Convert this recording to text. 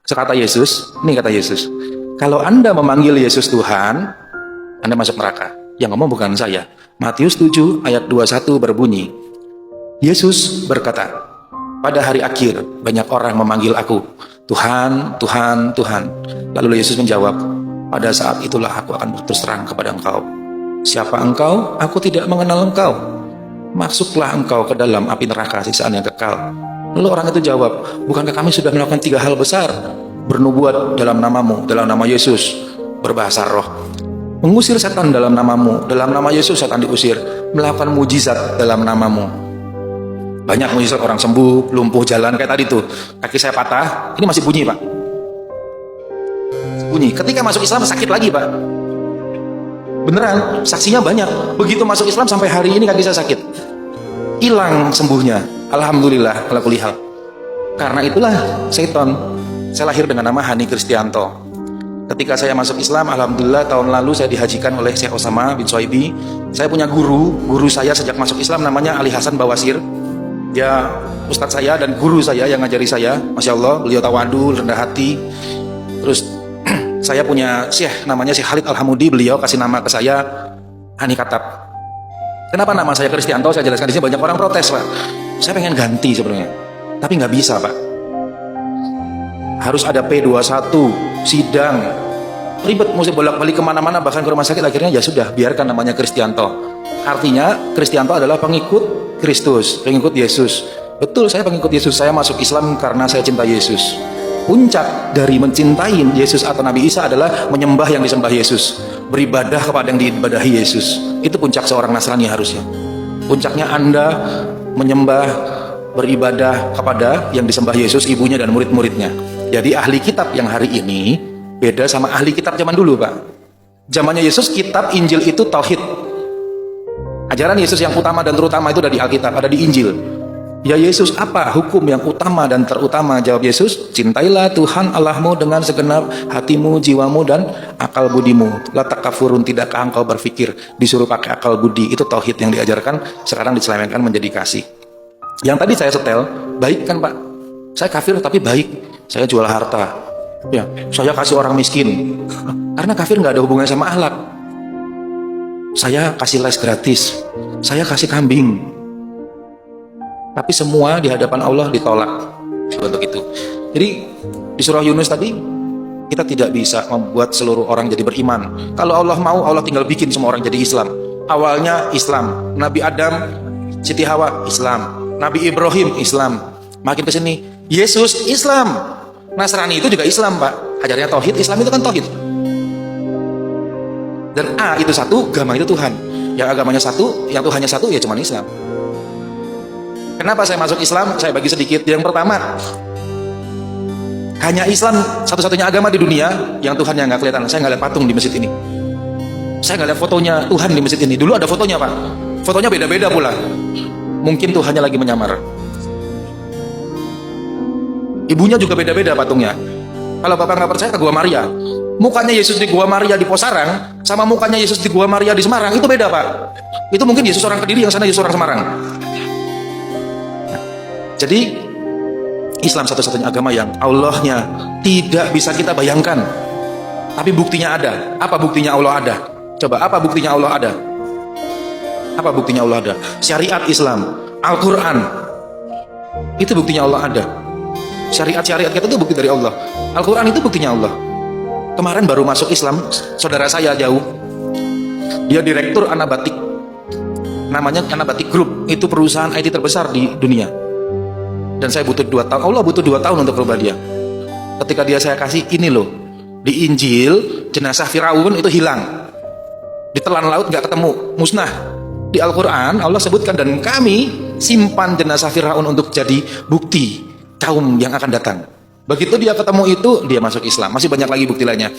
Sekata Yesus, ini kata Yesus, kalau Anda memanggil Yesus Tuhan, Anda masuk neraka. Yang ngomong bukan saya. Matius 7 ayat 21 berbunyi, Yesus berkata, pada hari akhir banyak orang memanggil aku, Tuhan, Tuhan, Tuhan. Lalu Yesus menjawab, pada saat itulah aku akan berterus terang kepada engkau. Siapa engkau? Aku tidak mengenal engkau. Masuklah engkau ke dalam api neraka siksaan yang kekal. Lalu orang itu jawab, bukankah kami sudah melakukan 3 hal besar? Bernubuat dalam namamu, dalam nama Yesus, berbahasa roh, mengusir setan dalam namamu, dalam nama Yesus setan diusir, melakukan mujizat dalam namamu. Banyak mujizat, orang sembuh, lumpuh jalan, kayak tadi tuh, kaki saya patah, ini masih bunyi Pak. Bunyi, ketika masuk Islam sakit lagi Pak. Beneran, saksinya banyak. Begitu masuk Islam sampai hari ini kaki saya sakit. Hilang sembuhnya. Alhamdulillah ala kulli hal. Karena itulah seton. Saya lahir dengan nama Hani Kristianto. Ketika saya masuk Islam, alhamdulillah tahun lalu saya dihajikan oleh Syekh Osama bin Soibi. Saya punya guru saya sejak masuk Islam namanya Ali Hasan Bawasir. Dia ustadz saya dan guru saya yang ngajari saya. Masya Allah, beliau tawadhu, rendah hati. Terus saya punya Syekh namanya Syekh Khalid Al-Hamudi. Beliau kasih nama ke saya Hani Katab. Kenapa nama saya Kristianto? Saya jelaskan di sini, banyak orang protes Pak. Saya pengen ganti sebenarnya, tapi nggak bisa Pak. Harus ada P21, sidang, ribet, mesti bolak-balik kemana-mana, bahkan ke rumah sakit. Akhirnya ya sudah, biarkan namanya Kristianto. Artinya Kristianto adalah pengikut Kristus, pengikut Yesus. Betul, saya pengikut Yesus. Saya masuk Islam karena saya cinta Yesus. Puncak dari mencintai Yesus atau Nabi Isa adalah menyembah yang disembah Yesus, beribadah kepada yang diibadahi Yesus. Itu puncak seorang Nasrani harusnya. Puncaknya Anda menyembah, beribadah kepada yang disembah Yesus, ibunya dan murid-muridnya. Jadi ahli kitab yang hari ini beda sama ahli kitab zaman dulu Pak. Zamannya Yesus, kitab Injil itu tauhid. Ajaran Yesus yang utama dan terutama itu ada di Alkitab, ada di Injil. Ya Yesus, apa hukum yang utama dan terutama? Jawab Yesus, cintailah Tuhan Allahmu dengan segenap hatimu, jiwamu, dan akal budimu. La takafurun, tidakkah engkau berpikir disuruh pakai akal budi? Itu tauhid yang diajarkan, sekarang diselewengkan menjadi kasih. Yang tadi saya setel, baik kan Pak? Saya kafir tapi baik. Saya jual harta. Ya, saya kasih orang miskin. Karena kafir nggak ada hubungannya sama akhlak. Saya kasih les gratis. Saya kasih kambing. Tapi semua di hadapan Allah ditolak. Untuk itu. Jadi di surah Yunus tadi, kita tidak bisa membuat seluruh orang jadi beriman. Kalau Allah mau, Allah tinggal bikin semua orang jadi Islam. Awalnya Islam. Nabi Adam, Siti Hawa, Islam. Nabi Ibrahim, Islam. Makin ke sini, Yesus, Islam. Nasrani itu juga Islam Pak. Ajarnya tauhid, Islam itu kan tauhid. Dan A itu satu, agama itu Tuhan. Yang agamanya satu, yang Tuhannya satu, ya cuma Islam. Kenapa saya masuk Islam? Saya bagi sedikit. Yang pertama, hanya Islam satu-satunya agama di dunia yang Tuhan yang nggak kelihatan. Saya nggak lihat patung di masjid ini. Saya nggak lihat fotonya Tuhan di masjid ini. Dulu ada fotonya Pak. Fotonya beda-beda pula. Mungkin Tuhannya lagi menyamar. Ibunya juga beda-beda patungnya. Kalau Bapak nggak percaya ke Gua Maria, mukanya Yesus di Gua Maria di Posarang sama mukanya Yesus di Gua Maria di Semarang itu beda Pak. Itu mungkin Yesus orang Kediri, yang sana Yesus orang Semarang. Jadi Islam satu-satunya agama yang Allahnya tidak bisa kita bayangkan, tapi buktinya ada. Apa buktinya Allah ada? Coba, apa buktinya Allah ada? Apa buktinya Allah ada? Syariat Islam, Al-Quran, itu buktinya Allah ada. Syariat-syariat kita itu bukti dari Allah. Al-Quran itu buktinya Allah. Kemarin baru masuk Islam, saudara saya jauh, dia direktur Anabatik, namanya Anabatik Group. Itu perusahaan IT terbesar di dunia. Dan saya butuh 2 tahun, Allah butuh 2 tahun untuk rubah dia. Ketika dia saya kasih, ini loh, di Injil jenazah Firaun itu hilang, ditelan laut nggak ketemu, musnah. Di Al-Quran Allah sebutkan, dan kami simpan jenazah Firaun untuk jadi bukti kaum yang akan datang. Begitu dia ketemu itu, dia masuk Islam. Masih banyak lagi bukti lainnya.